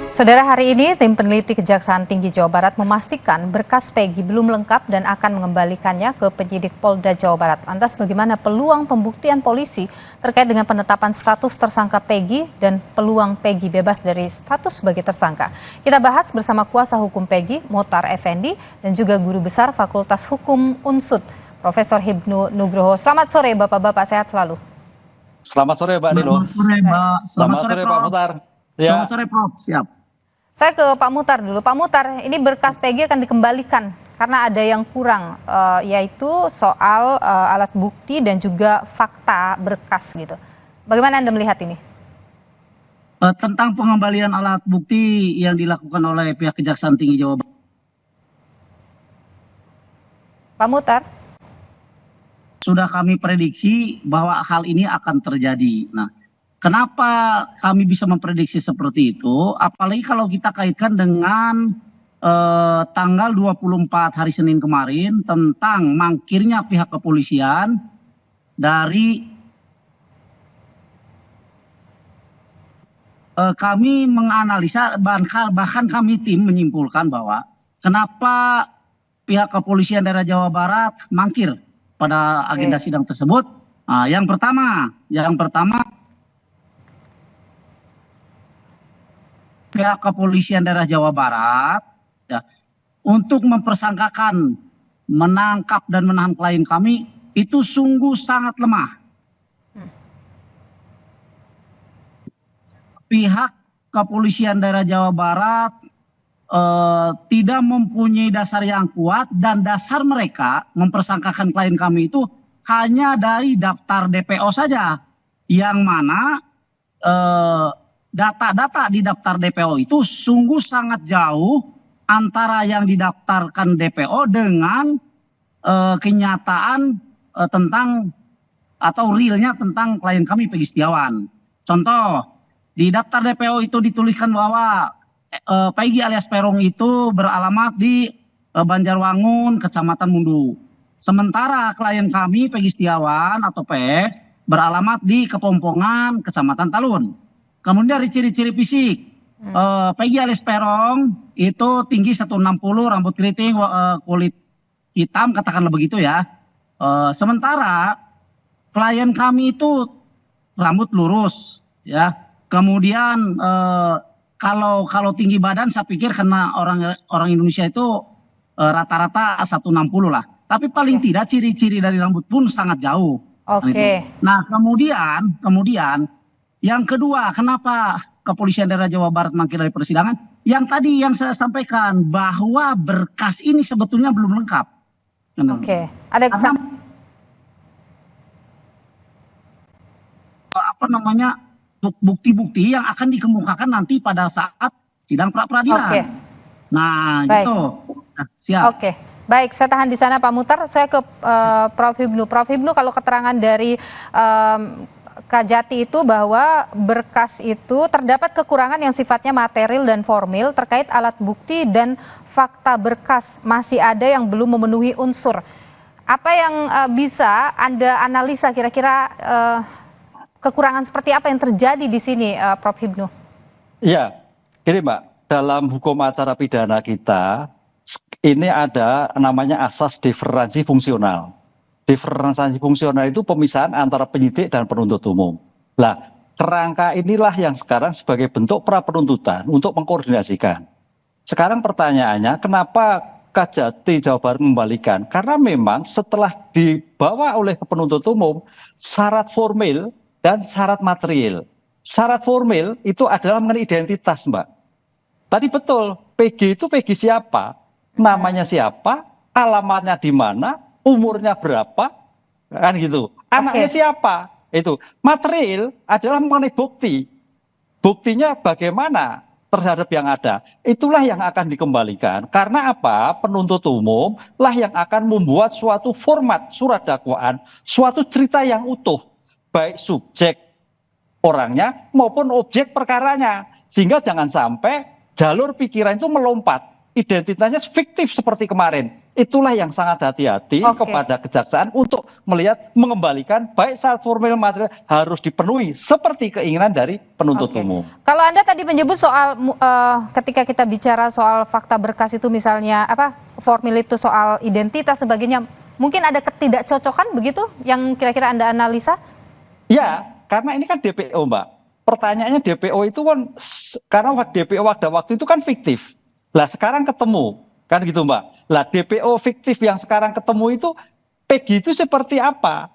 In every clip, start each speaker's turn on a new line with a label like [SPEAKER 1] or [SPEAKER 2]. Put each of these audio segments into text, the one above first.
[SPEAKER 1] Saudara, hari ini tim peneliti Kejaksaan Tinggi Jawa Barat memastikan berkas Peggy belum lengkap dan akan mengembalikannya ke penyidik Polda Jawa Barat. Lantas bagaimana peluang pembuktian polisi terkait dengan penetapan status tersangka Peggy dan peluang Peggy bebas dari status sebagai tersangka? Kita bahas bersama kuasa hukum Peggy, Motar Effendi, dan juga Guru Besar Fakultas Hukum UNSUD, Profesor Hibnu Nugroho. Selamat sore Bapak-Bapak, sehat selalu.
[SPEAKER 2] Selamat sore Mbak Nilo.
[SPEAKER 3] Selamat sore Mbak.
[SPEAKER 2] Selamat sore Pak Mutar.
[SPEAKER 3] Selamat sore Prof. Siap.
[SPEAKER 1] Saya ke Pak Mutar dulu. Pak Mutar, ini berkas Peggy akan dikembalikan karena ada yang kurang, yaitu soal alat bukti dan juga fakta berkas gitu. Bagaimana Anda melihat ini?
[SPEAKER 3] Tentang pengembalian alat bukti yang dilakukan oleh pihak Kejaksaan Tinggi Jawa Barat.
[SPEAKER 1] Pak Mutar?
[SPEAKER 3] Sudah kami prediksi bahwa hal ini akan terjadi. Nah, kenapa kami bisa memprediksi seperti itu? Apalagi kalau kita kaitkan dengan tanggal 24 hari Senin kemarin tentang mangkirnya pihak kepolisian dari kami menganalisa, bahkan kami tim menyimpulkan bahwa kenapa pihak kepolisian daerah Jawa Barat mangkir pada agenda sidang tersebut. Nah, yang pertama pihak kepolisian daerah Jawa Barat ya, untuk mempersangkakan, menangkap dan menahan klien kami itu sungguh sangat lemah. Pihak kepolisian daerah Jawa Barat tidak mempunyai dasar yang kuat, dan dasar mereka mempersangkakan klien kami itu hanya dari daftar DPO saja, yang mana data-data di daftar DPO itu sungguh sangat jauh antara yang didaftarkan DPO dengan kenyataan tentang atau realnya tentang klien kami Peggy Setiawan. Contoh, di daftar DPO itu dituliskan bahwa Peggy alias Peron itu beralamat di Banjarwangun, Kecamatan Mundu. Sementara klien kami Peggy Setiawan atau PS beralamat di Kepompongan, Kecamatan Talun. Kemudian dari ciri-ciri fisik, Peggy alias Peron itu tinggi 160, rambut keriting, kulit hitam, katakanlah begitu ya. Sementara klien kami itu rambut lurus, ya. Kemudian kalau tinggi badan saya pikir karena orang Indonesia itu rata-rata 160 lah. Tapi paling tidak ciri-ciri dari rambut pun sangat jauh.
[SPEAKER 1] Oke.
[SPEAKER 3] Nah, kemudian yang kedua, kenapa kepolisian daerah Jawa Barat mangkir dari persidangan? Yang tadi yang saya sampaikan bahwa berkas ini sebetulnya belum lengkap.
[SPEAKER 1] Oke. Ada
[SPEAKER 3] bukti-bukti yang akan dikemukakan nanti pada saat sidang pra-peradilan.
[SPEAKER 1] Oke.
[SPEAKER 3] Nah,
[SPEAKER 1] baik.
[SPEAKER 3] gitu. Nah, siap.
[SPEAKER 1] Oke. Baik, saya tahan di sana Pak Mutar. Saya ke Prof Hibnu. Prof Hibnu, kalau keterangan dari Kajati itu bahwa berkas itu terdapat kekurangan yang sifatnya material dan formil terkait alat bukti dan fakta berkas, masih ada yang belum memenuhi unsur. Apa yang bisa Anda analisa kira-kira kekurangan seperti apa yang terjadi di sini, Prof Hibnu?
[SPEAKER 2] Ya, gini Mbak, dalam hukum acara pidana kita ini ada namanya asas diferensiasi fungsional. Diferensiasi fungsional itu pemisahan antara penyidik dan penuntut umum. Nah, kerangka inilah yang sekarang sebagai bentuk pra-penuntutan untuk mengkoordinasikan. Sekarang pertanyaannya, kenapa Kajati Jawa Barat mengembalikan? Karena memang setelah dibawa oleh penuntut umum, syarat formil dan syarat material. Syarat formil itu adalah mengenai identitas, Mbak. Tadi betul, Peggy itu Peggy siapa? Namanya siapa? Alamatnya di mana? Umurnya berapa, kan gitu. Anaknya siapa? Itu material adalah mengenai bukti. Buktinya bagaimana terhadap yang ada. Itulah yang akan dikembalikan. Karena apa? Penuntut umum lah yang akan membuat suatu format surat dakwaan, suatu cerita yang utuh, baik subjek orangnya maupun objek perkaranya. Sehingga jangan sampai jalur pikiran itu melompat. identitasnya fiktif seperti kemarin. Itulah yang sangat hati-hati kepada kejaksaan untuk melihat mengembalikan baik syarat formil material harus dipenuhi seperti keinginan dari penuntut umum.
[SPEAKER 1] Kalau Anda tadi menyebut soal ketika kita bicara soal fakta berkas itu misalnya formil itu soal identitas sebagainya, mungkin ada ketidakcocokan begitu yang kira-kira Anda analisa?
[SPEAKER 2] Ya, karena ini kan DPO, Mbak. Pertanyaannya DPO itu kan karena DPO pada waktu itu kan fiktif. Lah sekarang ketemu, kan gitu Mbak. Lah DPO fiktif yang sekarang ketemu itu Peggy itu seperti apa?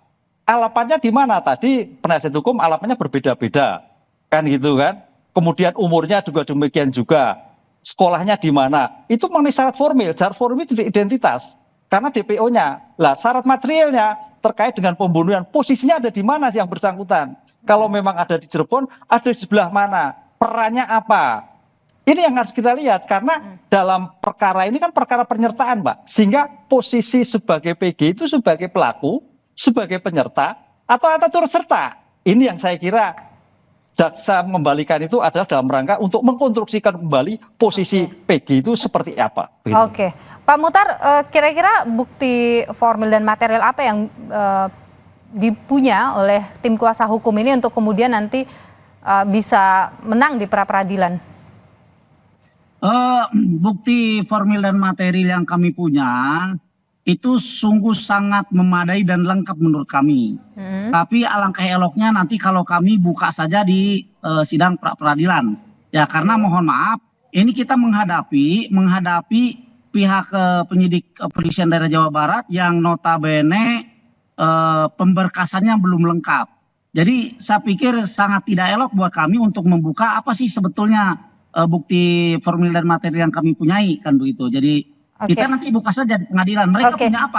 [SPEAKER 2] Alamatnya di mana? Tadi penasihat hukum alamatnya berbeda-beda, kan gitu kan. Kemudian umurnya juga demikian juga. Sekolahnya di mana? Itu mengenai syarat formil. Syarat formil itu identitas. Karena DPO-nya. Lah syarat materialnya terkait dengan pembunuhan. Posisinya ada di mana sih yang bersangkutan? Kalau memang ada di Cirebon, ada di sebelah mana? Perannya apa? Ini yang harus kita lihat karena dalam perkara ini kan perkara penyertaan, Mbak. Sehingga posisi sebagai PG itu sebagai pelaku, sebagai penyerta atau turut serta. Ini yang saya kira jaksa mengembalikan itu adalah dalam rangka untuk mengkonstruksikan kembali posisi PG itu seperti apa.
[SPEAKER 1] Oke, Pak Muhtar, kira-kira bukti formil dan material apa yang dipunya oleh tim kuasa hukum ini untuk kemudian nanti bisa menang di pra-peradilan?
[SPEAKER 3] Bukti formil dan material yang kami punya itu sungguh sangat memadai dan lengkap menurut kami. Tapi alangkah eloknya nanti kalau kami buka saja di sidang pra-peradilan. Ya karena mohon maaf, ini kita menghadapi pihak penyidik kepolisian daerah Jawa Barat yang notabene pemberkasannya belum lengkap. Jadi saya pikir sangat tidak elok buat kami untuk membuka apa sih sebetulnya bukti formil dan material yang kami punyai, kan begitu. Jadi kita nanti buka saja di pengadilan. Mereka punya apa?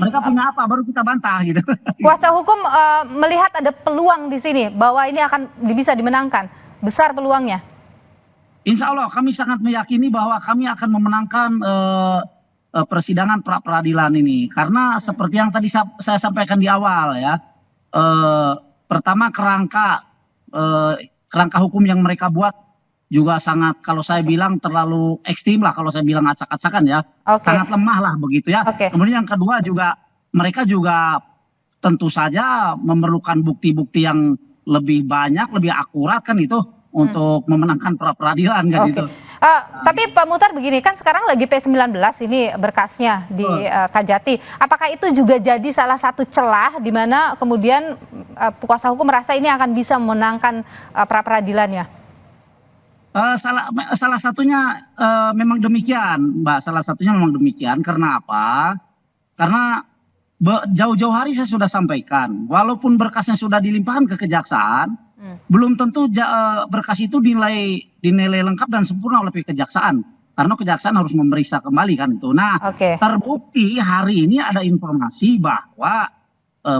[SPEAKER 3] Mereka punya apa? Baru kita bantah gitu.
[SPEAKER 1] Kuasa hukum melihat ada peluang di sini bahwa ini akan bisa dimenangkan. Besar peluangnya.
[SPEAKER 3] Insya Allah kami sangat meyakini bahwa kami akan memenangkan persidangan pra-peradilan ini. Karena seperti yang tadi saya sampaikan di awal ya. Pertama kerangka hukum yang mereka buat juga sangat, kalau saya bilang terlalu ekstrim lah, kalau saya bilang acak-acakan ya, sangat lemah lah begitu ya. Kemudian yang kedua juga mereka juga tentu saja memerlukan bukti-bukti yang lebih banyak, lebih akurat kan itu untuk memenangkan pra-peradilan kan gitu.
[SPEAKER 1] Tapi Pak Muhtar begini, kan sekarang lagi P19 ini berkasnya di Kajati. Apakah itu juga jadi salah satu celah di mana kemudian kuasa hukum merasa ini akan bisa memenangkan pra-peradilannya?
[SPEAKER 3] Salah satunya memang demikian, Mbak. Salah satunya memang demikian. Karena apa? Karena jauh-jauh hari saya sudah sampaikan, walaupun berkasnya sudah dilimpahkan ke kejaksaan, belum tentu berkas itu dinilai lengkap dan sempurna oleh pihak kejaksaan. Karena kejaksaan harus memeriksa kembali kan itu. Nah, terbukti hari ini ada informasi bahwa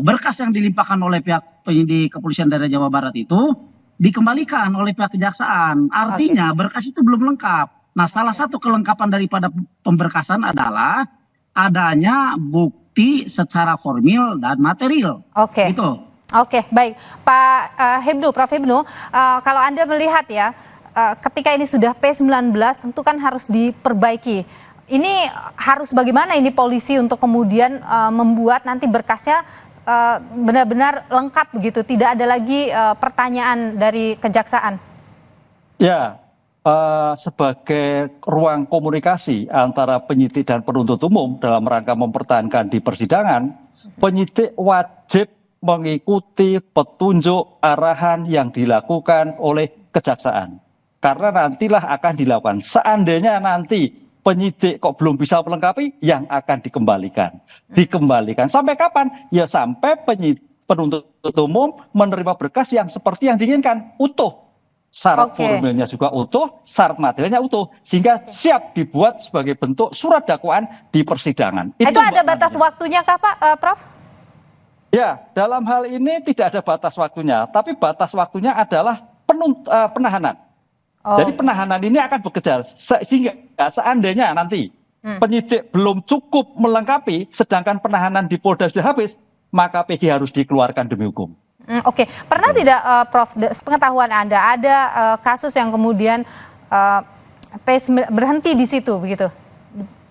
[SPEAKER 3] berkas yang dilimpahkan oleh pihak penyidik kepolisian daerah Jawa Barat itu dikembalikan oleh pihak kejaksaan. Artinya berkas itu belum lengkap. Nah, salah satu kelengkapan daripada pemberkasan adalah adanya bukti secara formil dan material. Gitu.
[SPEAKER 1] Oke, baik. Pak Hibnu, Prof. Hibnu, kalau Anda melihat ya, ketika ini sudah P19 tentu kan harus diperbaiki. Ini harus bagaimana ini polisi untuk kemudian membuat nanti berkasnya benar-benar lengkap begitu, tidak ada lagi pertanyaan dari kejaksaan? Ya,
[SPEAKER 2] sebagai ruang komunikasi antara penyidik dan penuntut umum dalam rangka mempertahankan di persidangan, penyidik wajib mengikuti petunjuk arahan yang dilakukan oleh kejaksaan. Karena nantilah akan dilakukan. Seandainya nanti penyidik kok belum bisa melengkapi, yang akan dikembalikan. Dikembalikan sampai kapan? Ya sampai penuntut umum menerima berkas yang seperti yang diinginkan, utuh. Syarat formilnya juga utuh, syarat materialnya utuh. Sehingga siap dibuat sebagai bentuk surat dakwaan di persidangan.
[SPEAKER 1] Itu ada batas waktunya kah Pak, Prof?
[SPEAKER 2] Ya, dalam hal ini tidak ada batas waktunya. Tapi batas waktunya adalah penahanan. Jadi penahanan ini akan bekerja sehingga seandainya nanti penyidik belum cukup melengkapi, sedangkan penahanan di Polda sudah habis, maka PG harus dikeluarkan demi hukum.
[SPEAKER 1] Pernah tidak, Prof, sepengetahuan Anda ada kasus yang kemudian berhenti di situ begitu?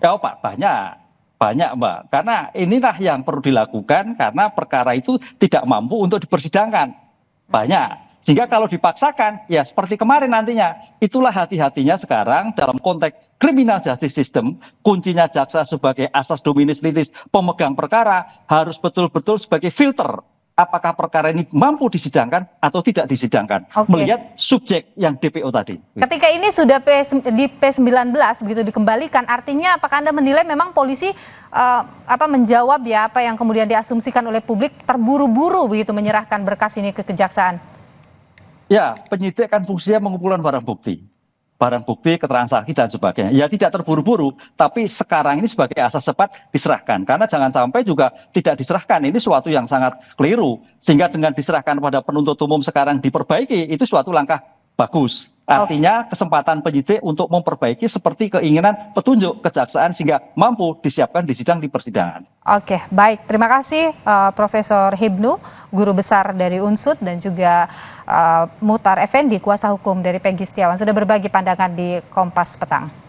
[SPEAKER 2] Ya Pak, banyak Mbak. Karena inilah yang perlu dilakukan karena perkara itu tidak mampu untuk dipersidangkan. Banyak. Sehingga kalau dipaksakan, ya seperti kemarin nantinya. Itulah hati-hatinya sekarang dalam konteks criminal justice system, kuncinya jaksa sebagai asas dominus litis pemegang perkara harus betul-betul sebagai filter. Apakah perkara ini mampu disidangkan atau tidak disidangkan.
[SPEAKER 1] Oke.
[SPEAKER 2] Melihat subjek yang DPO tadi.
[SPEAKER 1] Ketika ini sudah di P19 begitu dikembalikan, artinya apakah Anda menilai memang polisi menjawab ya apa yang kemudian diasumsikan oleh publik, terburu-buru begitu menyerahkan berkas ini ke kejaksaan?
[SPEAKER 2] Ya, penyidik kan fungsinya mengumpulkan barang bukti, keterangan saksi dan sebagainya. Ya tidak terburu-buru, tapi sekarang ini sebagai asas cepat diserahkan. Karena jangan sampai juga tidak diserahkan, ini suatu yang sangat keliru. Sehingga dengan diserahkan pada penuntut umum sekarang diperbaiki, itu suatu langkah bagus. Artinya kesempatan penyidik untuk memperbaiki seperti keinginan petunjuk kejaksaan sehingga mampu disiapkan di sidang di persidangan.
[SPEAKER 1] Oke, baik. Terima kasih Profesor Hibnu, Guru Besar dari Unsud, dan juga Muhtar Effendi, Kuasa Hukum dari Peggy Setiawan, sudah berbagi pandangan di Kompas Petang.